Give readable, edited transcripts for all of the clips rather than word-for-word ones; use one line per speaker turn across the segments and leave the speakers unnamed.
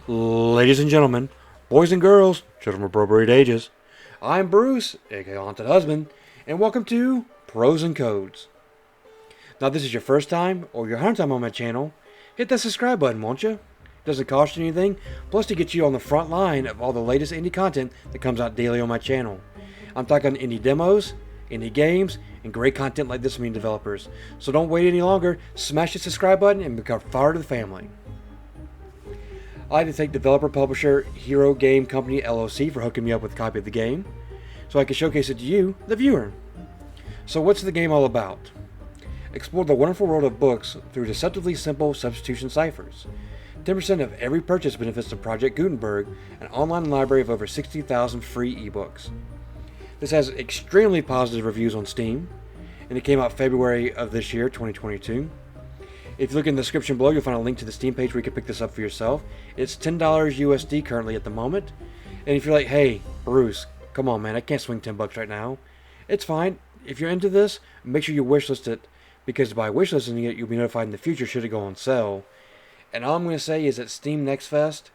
Ladies and gentlemen, boys and girls, children of appropriate ages, I'm Bruce, aka Haunted Husband, and welcome to Prose and Codes. Now, if this is your first time or your 100th time on my channel, hit that subscribe button, won't you? Doesn't cost you anything, plus to get you on the front line of all the latest indie content that comes out daily on my channel. I'm talking indie demos, indie games, and great content like this from indie developers. So don't wait any longer, smash the subscribe button and become part of the family. I'd like to thank developer publisher Hero Game Company LLC for hooking me up with a copy of the game, so I can showcase it to you, the viewer. So what's the game all about? Explore the wonderful world of books through deceptively simple substitution ciphers. 10% of every purchase benefits the Project Gutenberg, an online library of over 60,000 free ebooks. This has extremely positive reviews on Steam, and it came out February of this year, 2022. If you look in the description below, you'll find a link to the Steam page where you can pick this up for yourself. It's $10 USD currently at the moment. And if you're like, hey, Bruce, come on, man, I can't swing 10 bucks right now. It's fine. If you're into this, make sure you wishlist it, because by wishlisting it, you'll be notified in the future should it go on sale. And all I'm going to say is that Steam Next Fest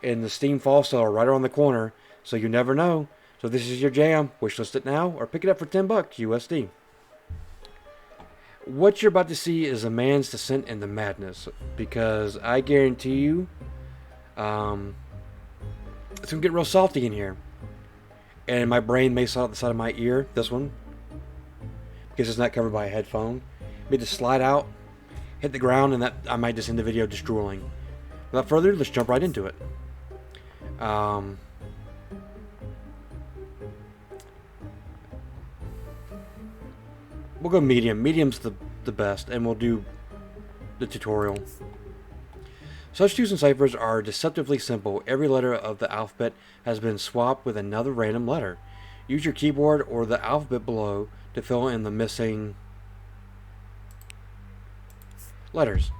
and the Steam Fall Sale are right around the corner, so you never know. So if this is your jam, wishlist it now or pick it up for 10 bucks USD. What you're about to see is a man's descent into madness, because I guarantee you, it's going to get real salty in here. And my brain may slide out the side of my ear, this one, because it's not covered by a headphone. May just slide out, hit the ground, and that I might just end the video just drooling. Without further ado, let's jump right into it. We'll go medium. Medium's the best, and we'll do the tutorial. Substitution ciphers are deceptively simple. Every letter of the alphabet has been swapped with another random letter. Use your keyboard or the alphabet below to fill in the missing letters.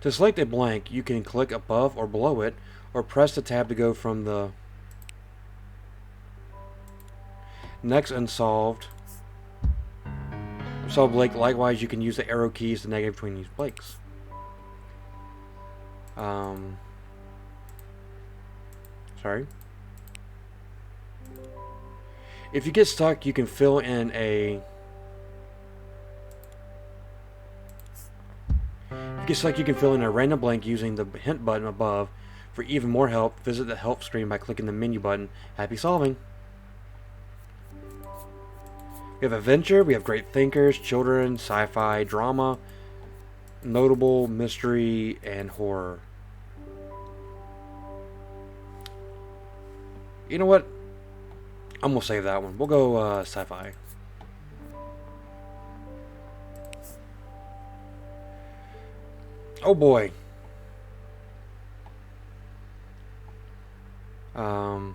To select a blank, you can click above or below it, or press the tab to go from the next unsolved blank. Likewise, you can use the arrow keys to navigate between these blanks. Sorry. If you get stuck, you can fill in a random blank using the hint button above. For even more help, visit the help screen by clicking the menu button. Happy solving. We have adventure, we have great thinkers, children, sci-fi, drama, notable, mystery, and horror. You know what? I'm gonna save that one. We'll go sci-fi. Oh boy. I'm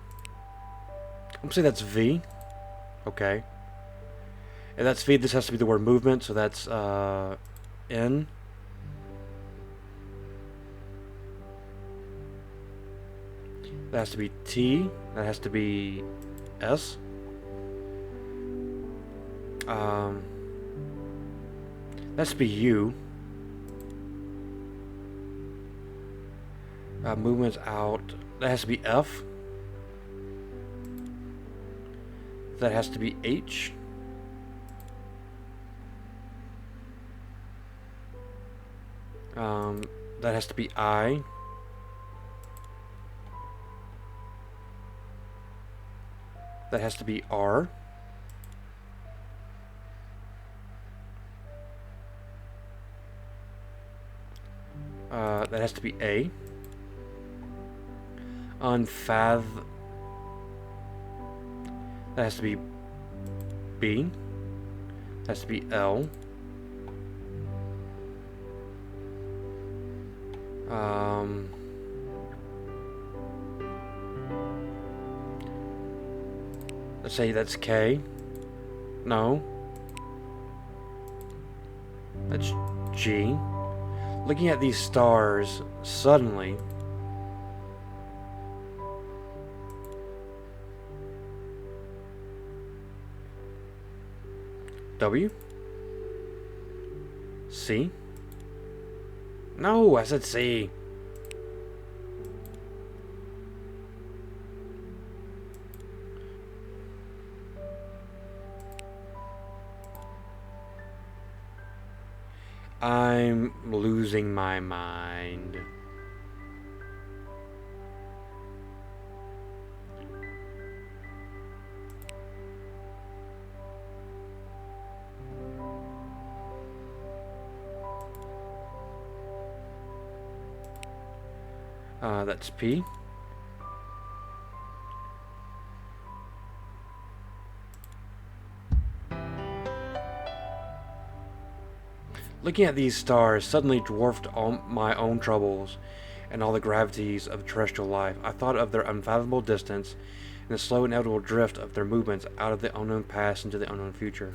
gonna say that's V. Okay. And that's V. This has to be the word movement, so that's N. That has to be T. That has to be S. That has to be U. Movements out. That has to be F. That has to be H. That has to be I. That has to be R. That has to be A. That has to be B. That has to be L. Let's say that's K. No. That's G. Looking at these stars, suddenly W, C, No, I said C. I'm losing my mind. That's P. Looking at these stars suddenly dwarfed all my own troubles and all the gravities of terrestrial life. I thought of their unfathomable distance and the slow inevitable drift of their movements out of the unknown past into the unknown future.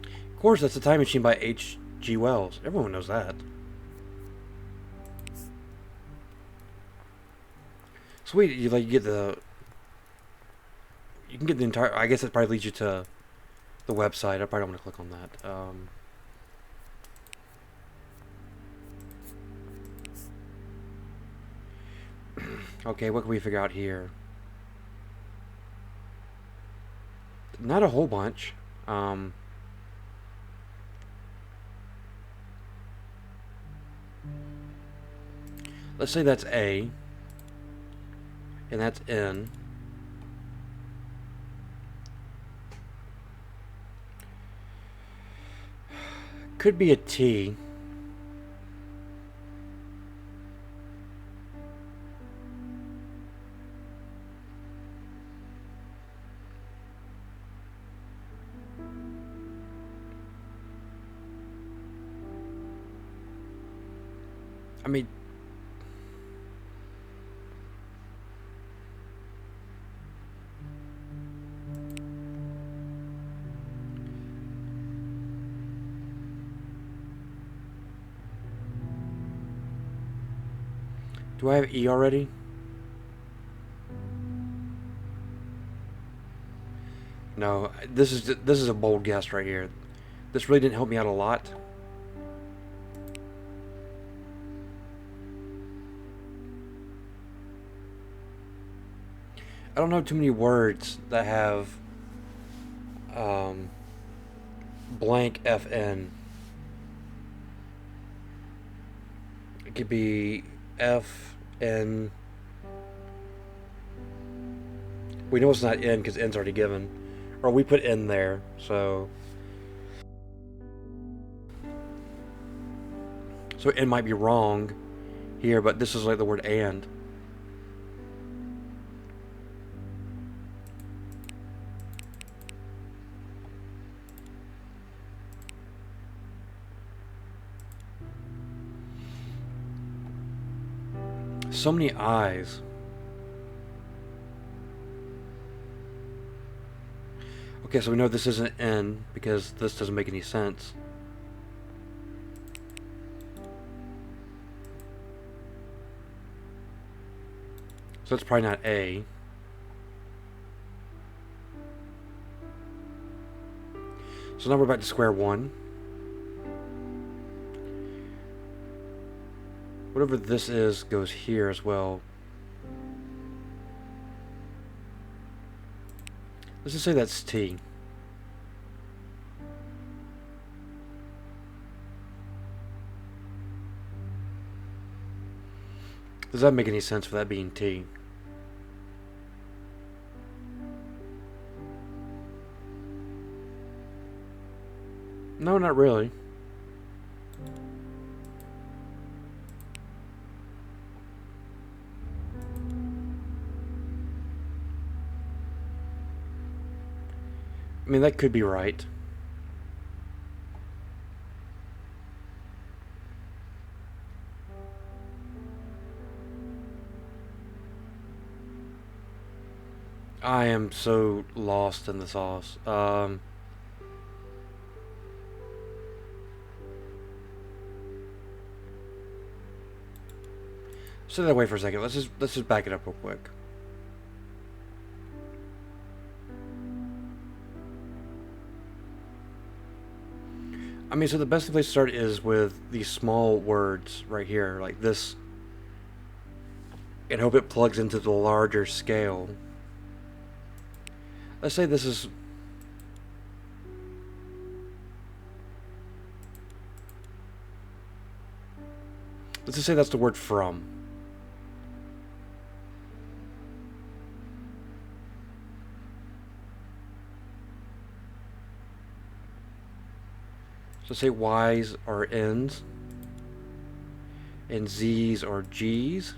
Of course, that's The Time Machine by H.G. Wells. Everyone knows that. Sweet, you get the... You can get the entire... I guess it probably leads you to the website. I probably don't want to click on that. Okay, what can we figure out here? Not a whole bunch. Let's say that's A. And that's N. Could be a T. I mean, do I have E already? No, this is a bold guess right here. This really didn't help me out a lot. I don't know too many words that have blank FN. It could be F, N. We know it's not N because N's already given. Or we put N there, so... So N might be wrong here, but this is like the word and. So many I's. Okay, so we know this isn't N because this doesn't make any sense. So it's probably not A. So now we're back to square one. Whatever this is goes here as well. Let's just say that's T. Does that make any sense for that being T? No, not really. I mean, that could be right. I am so lost in the sauce. Sit that way for a second. Let's just back it up real quick. I mean, so the best place to start is with these small words right here, like this, and hope it plugs into the larger scale. Let's say this is... Let's just say that's the word from. So say Y's are N's, and Z's are G's.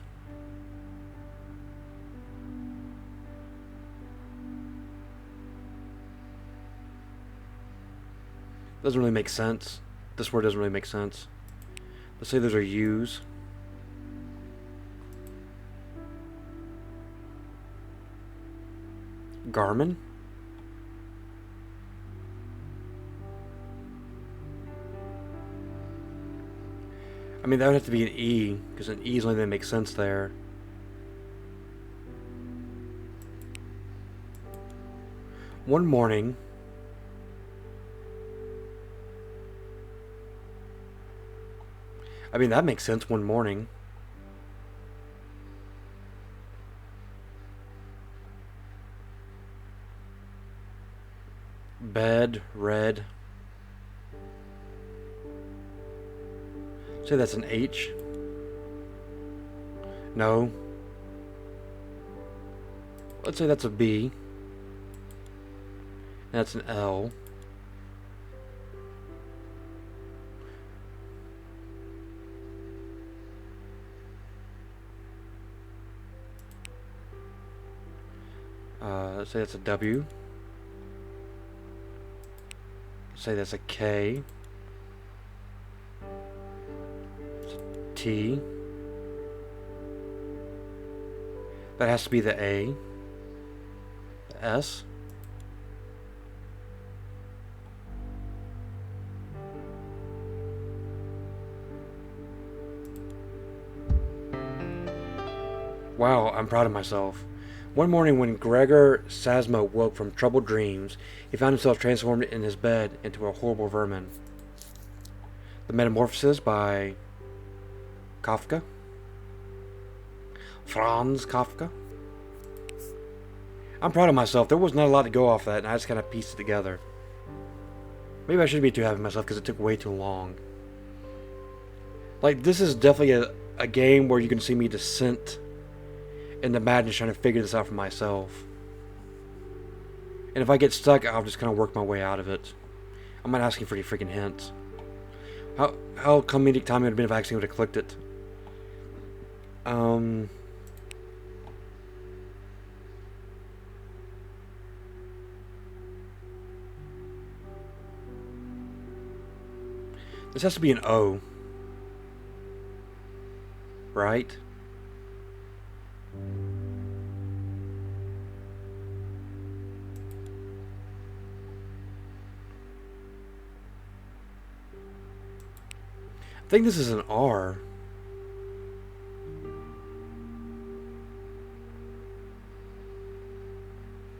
Doesn't really make sense. This word doesn't really make sense. Let's say those are U's. Garmin. I mean, that would have to be an E, because an E is the only thing that makes sense there. One morning, I mean, that makes sense, one morning. Bed, red. Say that's an H. No. Let's say that's a B. That's an L. Let's say that's a W. Say that's a K. It's a T. That has to be the A. The S. Wow, I'm proud of myself. One morning when Gregor Sasmo woke from troubled dreams, he found himself transformed in his bed into a horrible vermin. The Metamorphosis by Kafka. Franz Kafka. I'm proud of myself. There was not a lot to go off that, and I just kind of pieced it together. Maybe I shouldn't be too happy with myself because it took way too long. Like, this is definitely a game where you can see me descent into madness trying to figure this out for myself. And if I get stuck, I'll just kind of work my way out of it. I'm not asking for any freaking hints. How comedic time it would have been if I actually would have clicked it. This has to be an O. Right? I think this is an R.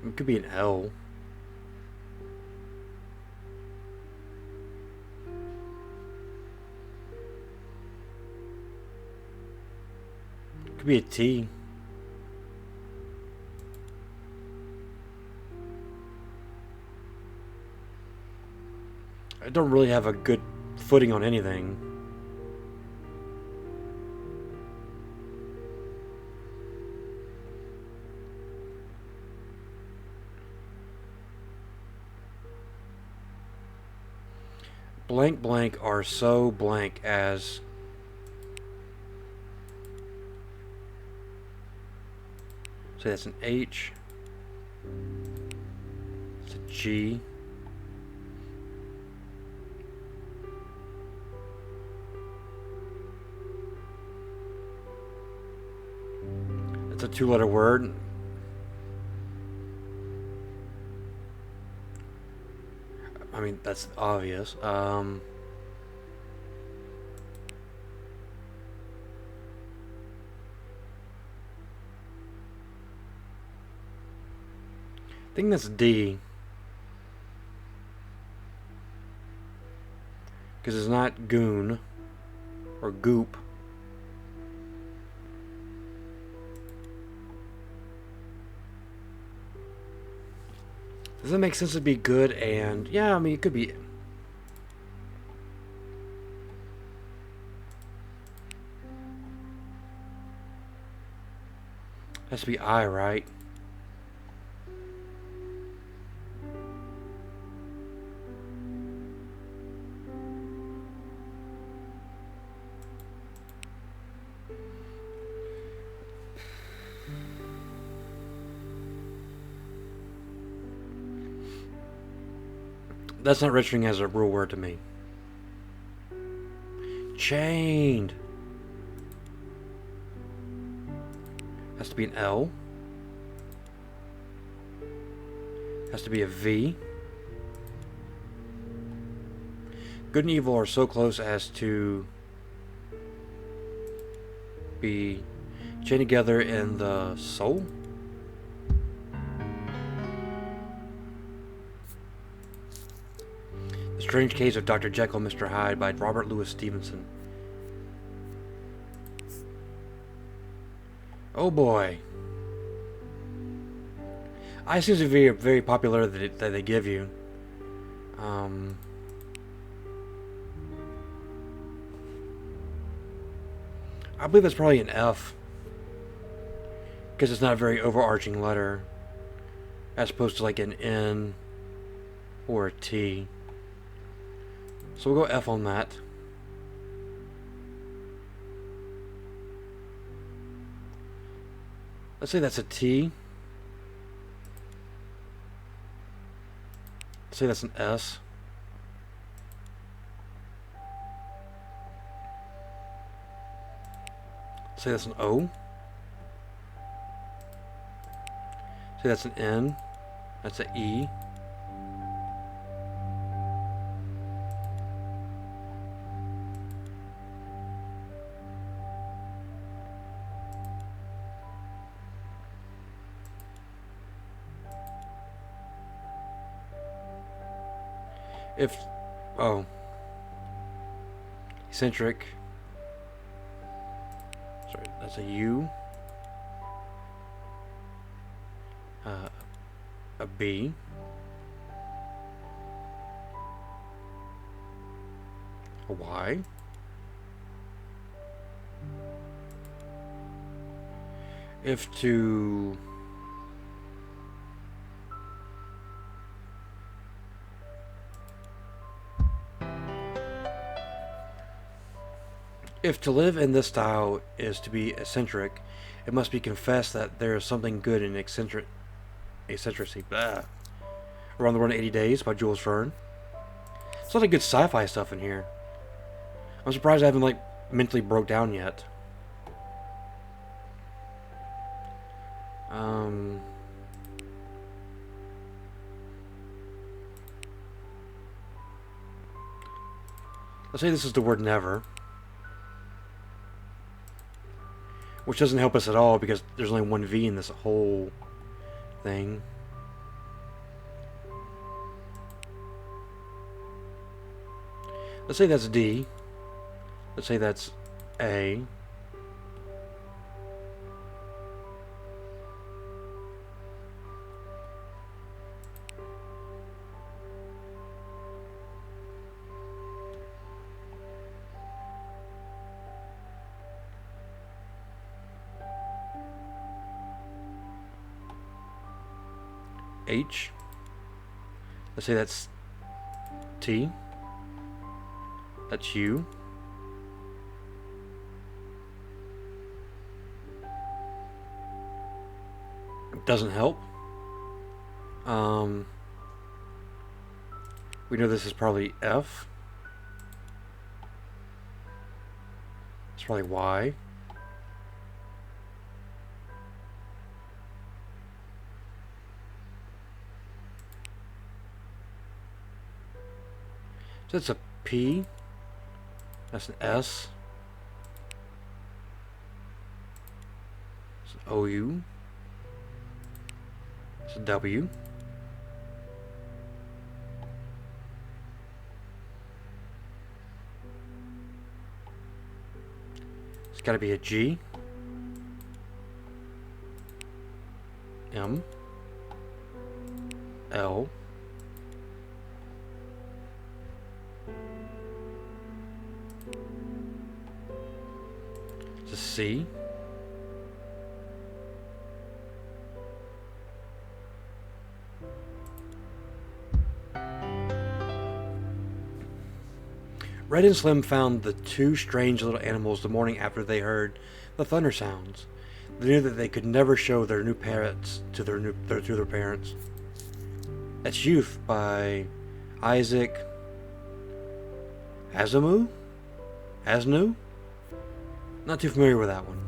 It could be an L. It could be a T. I don't really have a good footing on anything. Blank blank are so blank as... Say that's an H. It's a G. It's a two-letter word. I mean, that's obvious. I think that's D. Because it's not goon or goop. Does that make sense to be good and... Yeah, I mean, it could be... Has to be I, right? That's not registering as a real word to me. Chained. Has to be an L. Has to be a V. Good and evil are so close as to be chained together in the soul. The Strange Case of Dr. Jekyll and Mr. Hyde by Robert Louis Stevenson. Oh boy. I seems to be very popular that they give you. I believe that's probably an F. Because it's not a very overarching letter. As opposed to like an N or a T. So we'll go F on that. Let's say that's a T. Let's say that's an S. Let's say that's an O. Say that's an N. That's an E. If, oh, eccentric, sorry, that's a U, a B, a Y, if to live in this style is to be eccentric, it must be confessed that there is something good in eccentricity. Blah. Around the World in 80 Days by Jules Verne. There's a lot of good sci-fi stuff in here. I'm surprised I haven't like mentally broke down yet. Let's say this is the word never. Which doesn't help us at all because there's only one V in this whole thing. Let's say that's D. Let's say that's A. H. Let's say that's T. That's U. Doesn't help. We know this is probably F. It's probably Y. So that's a P. That's an S. It's an OU. It's a W. It's got to be a G, M, L, it's a C, Red and Slim found the two strange little animals the morning after they heard the thunder sounds. They knew that they could never show their new parrots to their parents. That's Youth by Isaac Asimov? Asnu? Not too familiar with that one.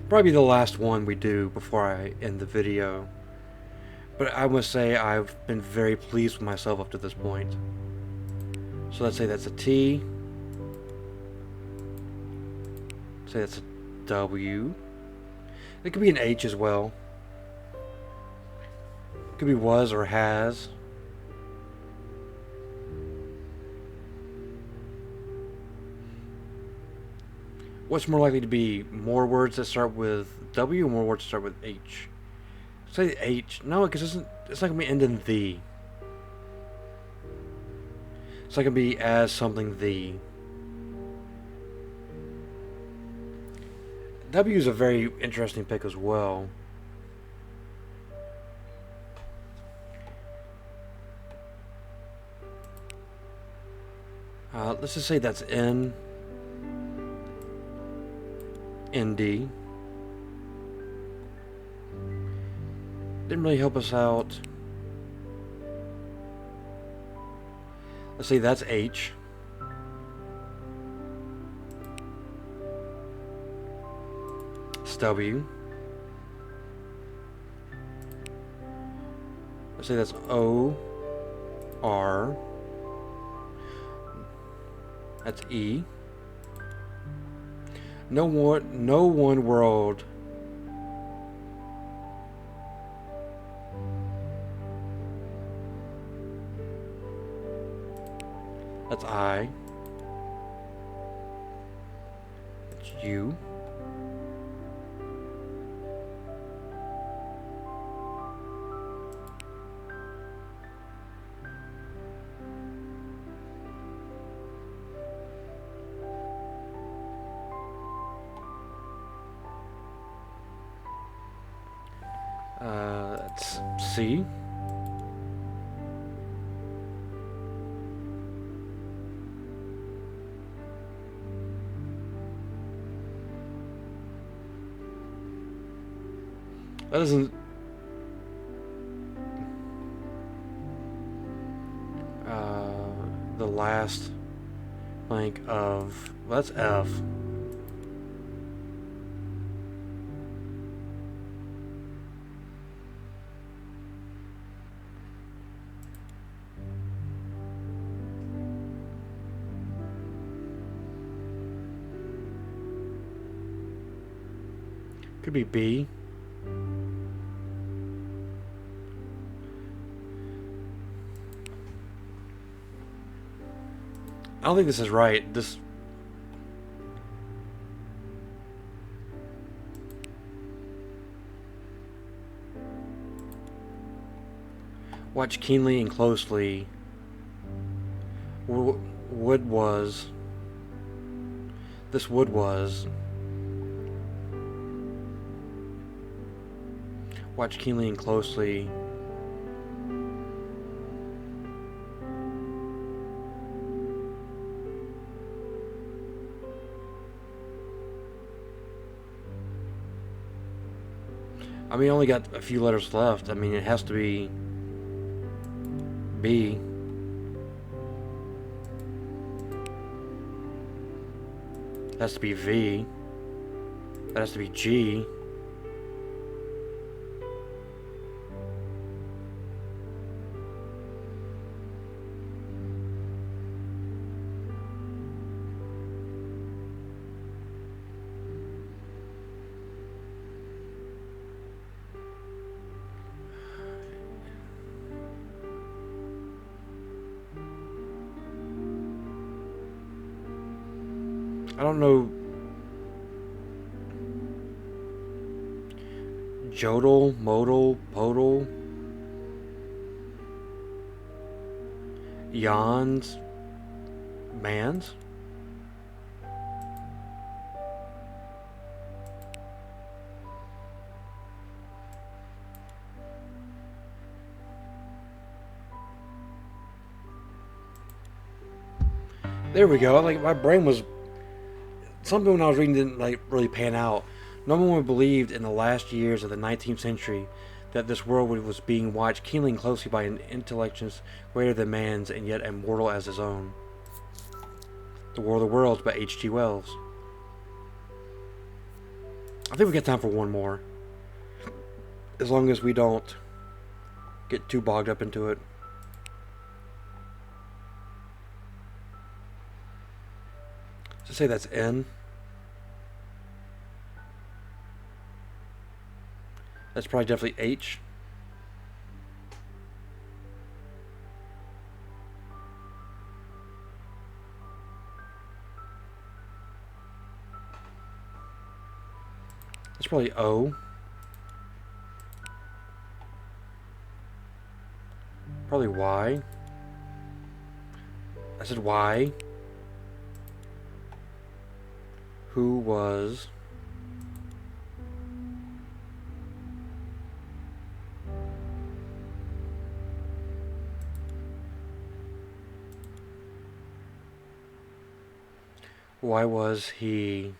Probably the last one we do before I end the video. But I must say I've been very pleased with myself up to this point. So let's say that's a T. Say that's a W. It could be an H as well. It could be was or has. What's more likely to be more words that start with W or more words that start with H? Say H. No, because it's not going to be end in the. It's not going to be as something the. W is a very interesting pick as well. Let's just say that's N. ND. Didn't really help us out. Let's say that's H. It's W. Let's say that's O. R. That's E. No one world. That's I. That's U. That's C. That isn't. The last blank of. Well, that's F. Could be B. I don't think this is right. This. Watch keenly and closely. Wood was. This wood was. Watch keenly and closely. I mean, I only got a few letters left. I mean, it has to be B. It has to be V. That has to be G. I don't know. Jodel, modal, podal, yawns, mans. There we go. Like, my brain was, something when I was reading didn't like really pan out. No one believed in the last years of the 19th century that this world was being watched keenly and closely by an intelligence greater than man's and yet immortal as his own. The War of the Worlds by H.G. Wells. I think we got time for one more. As long as we don't get too bogged up into it. So say that's N. That's probably definitely H. That's probably O. Probably Y. I said Y. Who was why was he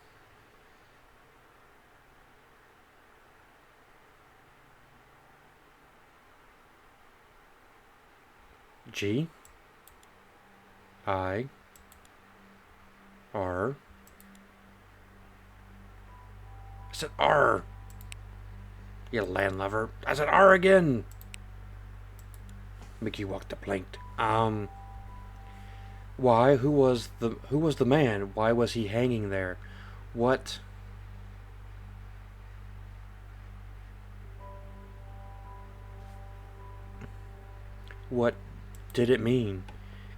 G I R I said R. You landlubber. I said R again. Make you walk the plank. Why? Who was the man? Why was he hanging there? What did it mean?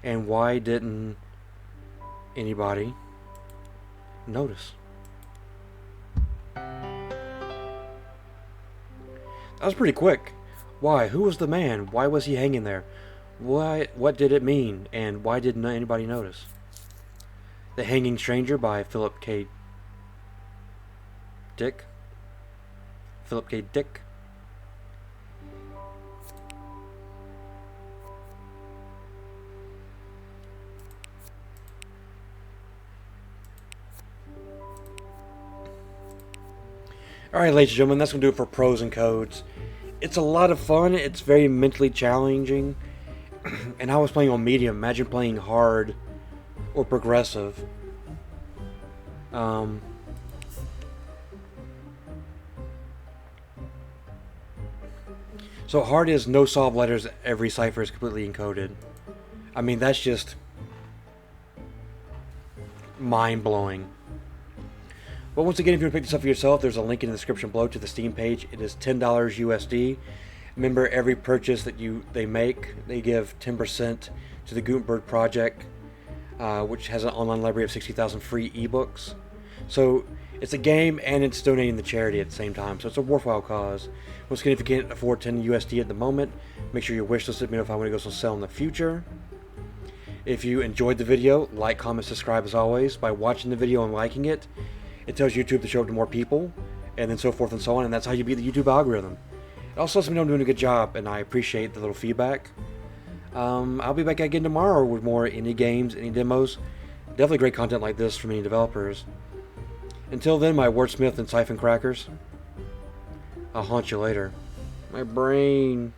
And why didn't anybody notice? That was pretty quick. Why? Who was the man? Why was he hanging there? What did it mean? And why didn't anybody notice? The Hanging Stranger by Philip K. Dick. Philip K. Dick. Alright, ladies and gentlemen, that's going to do it for Prose and Codes. It's a lot of fun. It's very mentally challenging. And I was playing on medium. Imagine playing hard or progressive. So hard is no solved letters. Every cipher is completely encoded. I mean, that's just mind-blowing. But once again, if you want to pick this up for yourself, there's a link in the description below to the Steam page. It is $10 USD. Remember, every purchase that they make, they give 10% to the Gutenberg Project, which has an online library of 60,000 free ebooks. So it's a game and it's donating to charity at the same time. So it's a worthwhile cause. Once again, if you can't afford 10 USD at the moment, make sure you wish list. Let me know if I want to go on sale in the future. If you enjoyed the video, like, comment, subscribe as always. By watching the video and liking it, it tells YouTube to show it to more people, and then so forth and so on, and that's how you beat the YouTube algorithm. It also lets me know I'm doing a good job, and I appreciate the little feedback. I'll be back again tomorrow with more indie games, indie demos. Definitely great content like this from any developers. Until then, my wordsmith and siphon crackers, I'll haunt you later. My brain.